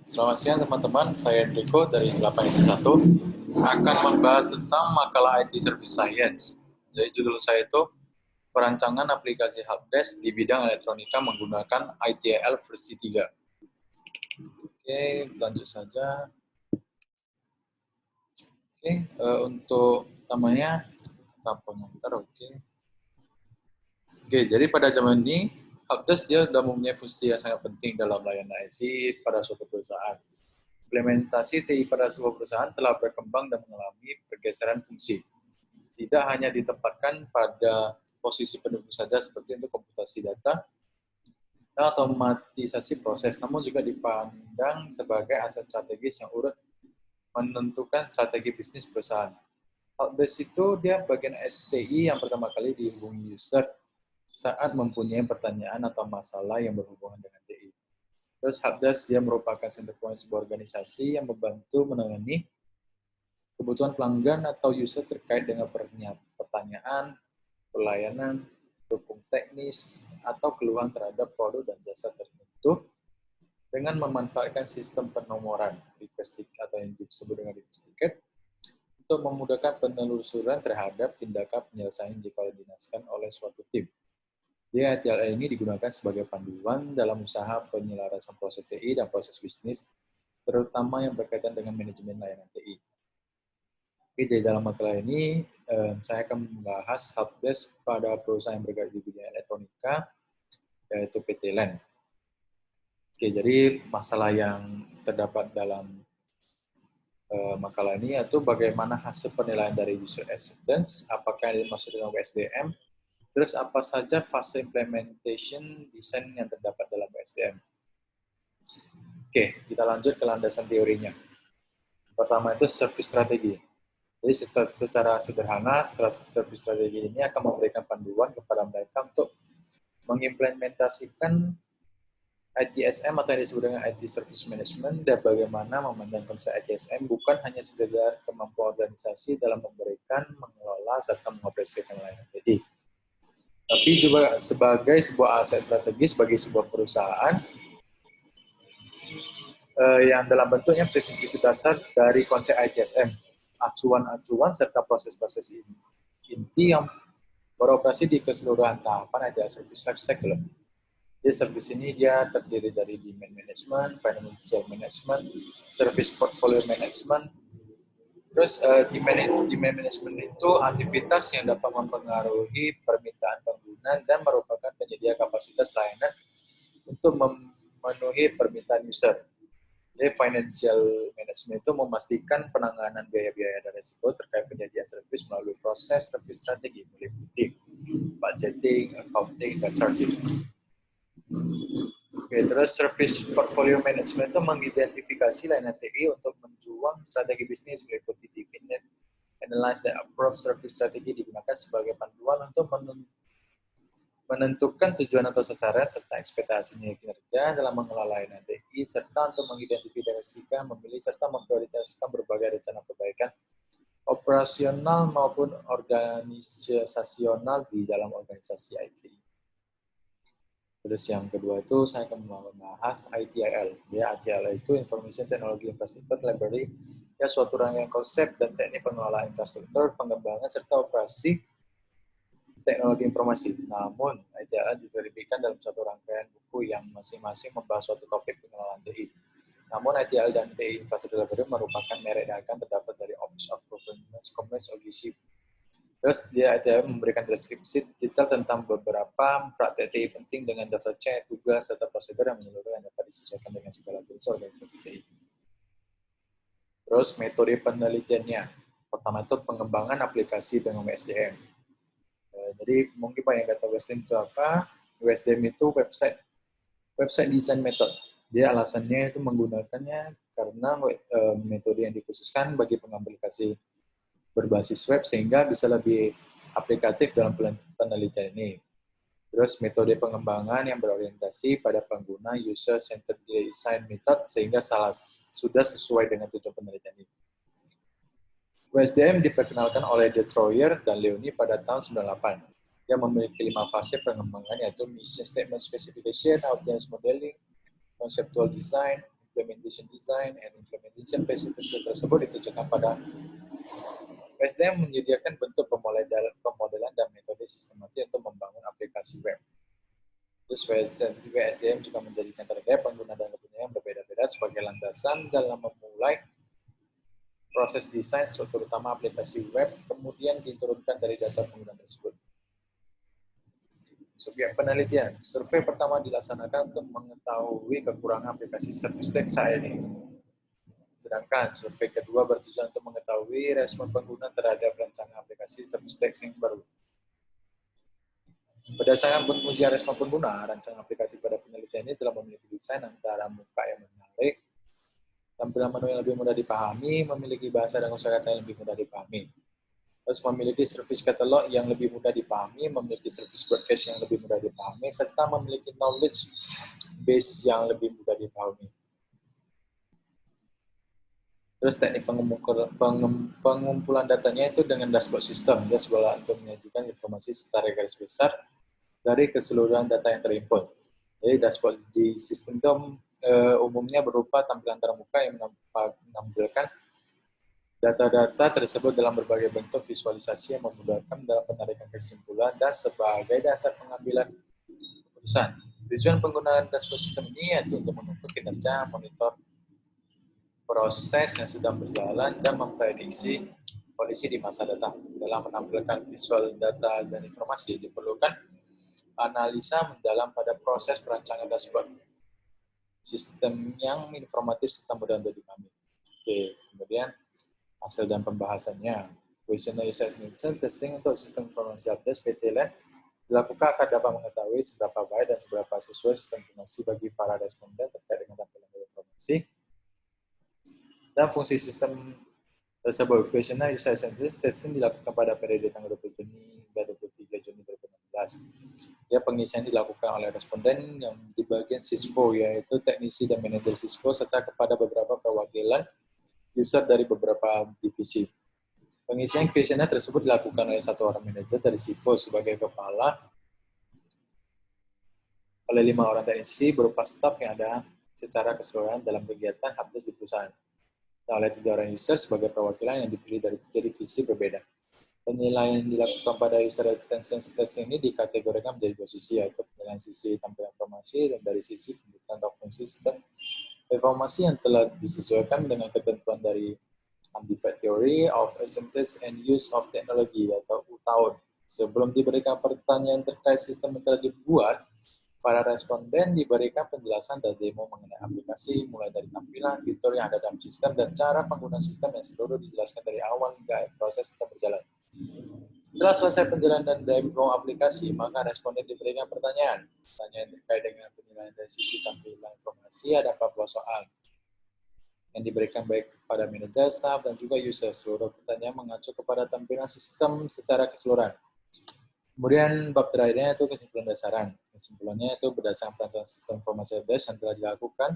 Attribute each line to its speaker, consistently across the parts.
Speaker 1: Selamat siang teman-teman, saya Enrico dari 8S1 akan membahas tentang makalah IT Service Science. Jadi judul saya itu perancangan aplikasi helpdesk di bidang elektronika menggunakan ITIL versi 3. Oke, lanjut saja. Oke, untuk utamanya pointer. Oke, jadi pada zaman ini helpdesk dia sudah mempunyai fungsi yang sangat penting dalam layanan IT pada suatu perusahaan. Implementasi TI pada sebuah perusahaan telah berkembang dan mengalami pergeseran fungsi. Tidak hanya ditempatkan pada posisi pendukung saja seperti untuk komputasi data dan otomatisasi proses, namun juga dipandang sebagai aset strategis yang urut menentukan strategi bisnis perusahaan. Helpdesk itu dia bagian TI yang pertama kali dihubungi user saat mempunyai pertanyaan atau masalah yang berhubungan dengan TI. Terus helpdesk dia merupakan center point sebuah organisasi yang membantu menangani kebutuhan pelanggan atau user terkait dengan pertanyaan, pelayanan, dukung teknis, atau keluhan terhadap produk dan jasa tertentu dengan memanfaatkan sistem penomoran request ticket atau yang disebut dengan request ticket untuk memudahkan penelusuran terhadap tindakan penyelesaian yang dikoordinasikan oleh suatu tim. ITIL ini digunakan sebagai panduan dalam usaha penyelarasan proses TI dan proses bisnis, terutama yang berkaitan dengan manajemen layanan TI. Oke, jadi dalam makalah ini, saya akan membahas helpdesk pada perusahaan yang bergerak di bidang elektronika, yaitu PT LAN. Oke, jadi masalah yang terdapat dalam makalah ini yaitu bagaimana hasil penilaian dari user acceptance, apakah yang dimaksud dengan WSDM, terus apa saja fase implementation desain yang terdapat dalam WSDM. Oke, kita lanjut ke landasan teorinya. Pertama itu service strategi. Jadi secara sederhana, service strategi ini akan memberikan panduan kepada mereka untuk mengimplementasikan ITSM atau yang disebut dengan IT Service Management dan bagaimana memandang konsep ITSM bukan hanya sekedar kemampuan organisasi dalam memberikan, mengelola, serta mengoperasikan layanan TI, tapi juga sebagai sebuah aset strategis bagi sebuah perusahaan yang dalam bentuknya prinsip dasar dari konsep ITSM, acuan-acuan serta proses-proses inti yang beroperasi di keseluruhan tahapan IT Service Life Cycle. Jadi service ini dia terdiri dari demand management, financial management, service portfolio management. Terus demand management itu aktivitas yang dapat mempengaruhi permintaan pengguna dan merupakan penyedia kapasitas layanan untuk memenuhi permintaan user. Jadi financial management itu memastikan penanganan biaya-biaya dan risiko terkait penyediaan servis melalui proses service strategi, meliputi budgeting, accounting, dan charging. Oke, terus service portfolio management itu mengidentifikasi layanan TI untuk menjual strategi bisnis, meliputi define, analyze, dan approve service strategi digunakan sebagai panduan untuk menentukan tujuan atau sasaran serta ekspektasi kinerja dalam mengelola layanan TI, serta untuk mengidentifikasikan, memilih, serta memprioritaskan berbagai rencana perbaikan operasional maupun organisasional di dalam organisasi IT. Terus yang kedua itu saya akan membahas ITIL. Ya, ITIL itu Information Technology Infrastructure Library, ya suatu rangkaian konsep dan teknik pengelolaan infrastruktur, pengembangan serta operasi teknologi informasi. Namun, ITIL diverifikasikan dalam satu rangkaian buku yang masing-masing membahas suatu topik pengelolaan TI. Namun, ITIL dan TI Infrastructure Library merupakan merek dagang terdapat dari Office of Government Commerce (OGC). Terus dia ada memberikan deskripsi detail tentang beberapa praktek TI penting dengan daftar cek, tugas, serta prosedur yang menyeluruh yang dapat disesuaikan dengan segala jenis organisasi TI. Terus metode penelitiannya. Pertama itu pengembangan aplikasi dengan WSDM. Jadi mungkin Pak yang kata WSDM itu apa? WSDM itu website design method. Dia alasannya itu menggunakannya karena metode yang dikhususkan bagi pengaplikasi berbasis web sehingga bisa lebih aplikatif dalam penelitian ini. Terus metode pengembangan yang berorientasi pada pengguna user centered design method sehingga sudah sesuai dengan tujuan penelitian ini. WSDM diperkenalkan oleh Detroyer dan Leoni pada tahun 98. Dia memiliki 5 fase pengembangan yaitu mission statement specification, audience modeling, conceptual design, implementation design and implementation phase tersebut ditujukan pada WSDM menyediakan bentuk pemodelan dan metode sistematis untuk membangun aplikasi web. Terus WSDM juga menjadikan target pengguna dan kebutuhan yang berbeda-beda sebagai landasan dalam memulai proses desain struktur utama aplikasi web, kemudian diturunkan dari data pengguna tersebut. Subjek penelitian, survei pertama dilaksanakan untuk mengetahui kekurangan aplikasi Service Desk saat ini. Sedangkan survei kedua bertujuan untuk mengetahui respon pengguna terhadap rancangan aplikasi Service Desk yang baru. Berdasarkan pengujian respon pengguna, rancangan aplikasi pada penelitian ini telah memiliki desain antara muka yang menarik, tampilan menu yang lebih mudah dipahami, memiliki bahasa dan kosakata yang lebih mudah dipahami. Terus memiliki service catalog yang lebih mudah dipahami, memiliki service broadcast yang lebih mudah dipahami, serta memiliki knowledge base yang lebih mudah dipahami. Terus teknik pengumpulan datanya itu dengan dashboard system. Dashboard untuk menyajikan informasi secara garis besar dari keseluruhan data yang terimpun. Jadi dashboard di sistem itu umumnya berupa tampilan terbuka yang menampilkan data-data tersebut dalam berbagai bentuk visualisasi yang memudahkan dalam penarikan kesimpulan dan sebagai dasar pengambilan keputusan. Tujuan penggunaan dashboard sistem ini yaitu untuk mengukur kinerja, monitor proses yang sedang berjalan, dan memprediksi kondisi di masa datang. Dalam menampilkan visual data dan informasi, diperlukan analisa mendalam pada proses perancangan dashboard sistem yang informatif serta mudah untuk dipahami. Oke, kemudian hasil dan pembahasannya. Questionnaire user acceptance testing untuk sistem informasi update PTLN dilakukan agar dapat mengetahui seberapa baik dan seberapa sesuai sistem informasi bagi para responden terkait dengan tampilan informasi dan fungsi sistem tersebut. Questionnaire user acceptance testing dilakukan pada periode tanggal 20 Juni hingga 23 Juni 2016. Ya, pengisian dilakukan oleh responden yang di bagian SISPO, yaitu teknisi dan manajer SISPO, serta kepada beberapa perwakilan user dari beberapa divisi. Pengisian kuesioner tersebut dilakukan oleh satu orang manajer dari SISPO sebagai kepala, oleh 5 orang teknisi berupa staf yang ada secara keseluruhan dalam kegiatan helpdesk di perusahaan, dan oleh 3 orang user sebagai perwakilan yang dipilih dari 3 divisi berbeda. Penilaian yang dilakukan pada user attendance testing ini dikategorikan menjadi 2 sisi, yaitu penilaian sisi tampilan informasi dan dari sisi kebutuhan atau fungsi sistem informasi yang telah disesuaikan dengan ketentuan dari Undefined Theory of Acceptance and Use of Technology atau UTAUN. Sebelum diberikan pertanyaan terkait sistem yang telah dibuat, para responden diberikan penjelasan dan demo mengenai aplikasi, mulai dari tampilan, fitur yang ada dalam sistem, dan cara penggunaan sistem yang seluruh dijelaskan dari awal hingga proses sistem berjalan. Setelah selesai penjelasan dan demo aplikasi, maka responden diberikan pertanyaan. Pertanyaan terkait dengan penilaian dari sisi tampilan informasi ada 14 soal yang diberikan baik kepada manajer, staff, dan juga user. Seluruh pertanyaan mengacu kepada tampilan sistem secara keseluruhan. Kemudian bab terakhirnya itu kesimpulan dasaran. Kesimpulannya itu berdasarkan perancangan sistem informasi helpdesk yang telah dilakukan,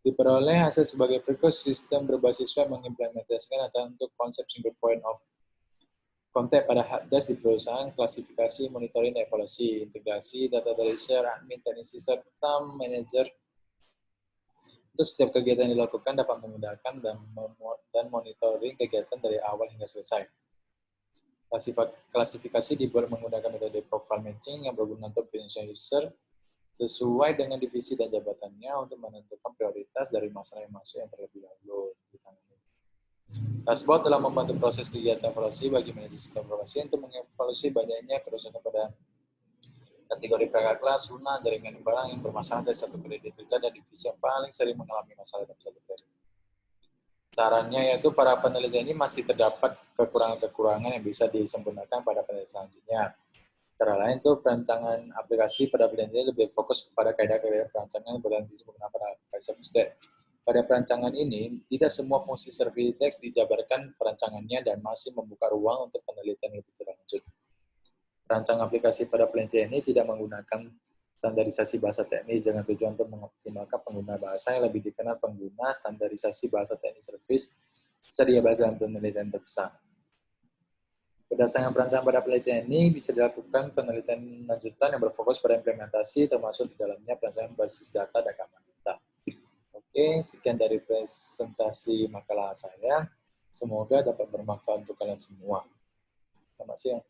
Speaker 1: diperoleh hasil sebagai berikut: sistem berbasis web mengimplementasikan rancangan untuk konsep single point of kontak pada helpdesk di perusahaan, klasifikasi, monitoring, evaluasi, integrasi, data dari user, admin, teknisi, serta manajer. Untuk setiap kegiatan yang dilakukan dapat memudahkan dan monitoring kegiatan dari awal hingga selesai. Klasifikasi dibuat menggunakan metode profile matching yang berguna untuk business user sesuai dengan divisi dan jabatannya untuk menentukan prioritas dari masalah yang masuk yang terlebih dahulu ditangani. Dashboard telah membantu proses kegiatan evaluasi bagi manajer sistem informasi untuk mengevaluasi banyaknya kerusakan pada kategori perangkat kelas, lunak, jaringan barang yang bermasalah dari satu kredit kerja dan divisi yang paling sering mengalami masalah dalam satu kredit. Caranya yaitu para peneliti ini masih terdapat kekurangan-kekurangan yang bisa disempurnakan pada penelitian selanjutnya. Antara lain itu perancangan aplikasi pada penelitian lebih fokus kepada kaidah-kaidah perancangan berganti menggunakan pada aplikasi Service Desk. Pada perancangan ini, tidak semua fungsi Service Desk dijabarkan perancangannya dan masih membuka ruang untuk penelitian lebih lanjut. Rancangan aplikasi pada penelitian ini tidak menggunakan standarisasi bahasa teknis dengan tujuan untuk mengoptimalkan pengguna bahasa yang lebih dikenal pengguna standarisasi bahasa teknis service sedia bahasa dan penelitian terpisah. Berdasarkan perancangan pada penelitian ini bisa dilakukan penelitian lanjutan yang berfokus pada implementasi termasuk di dalamnya perancangan basis data dan keamanan data. Oke, sekian dari presentasi makalah saya. Semoga dapat bermanfaat untuk kalian semua. Selamat siang.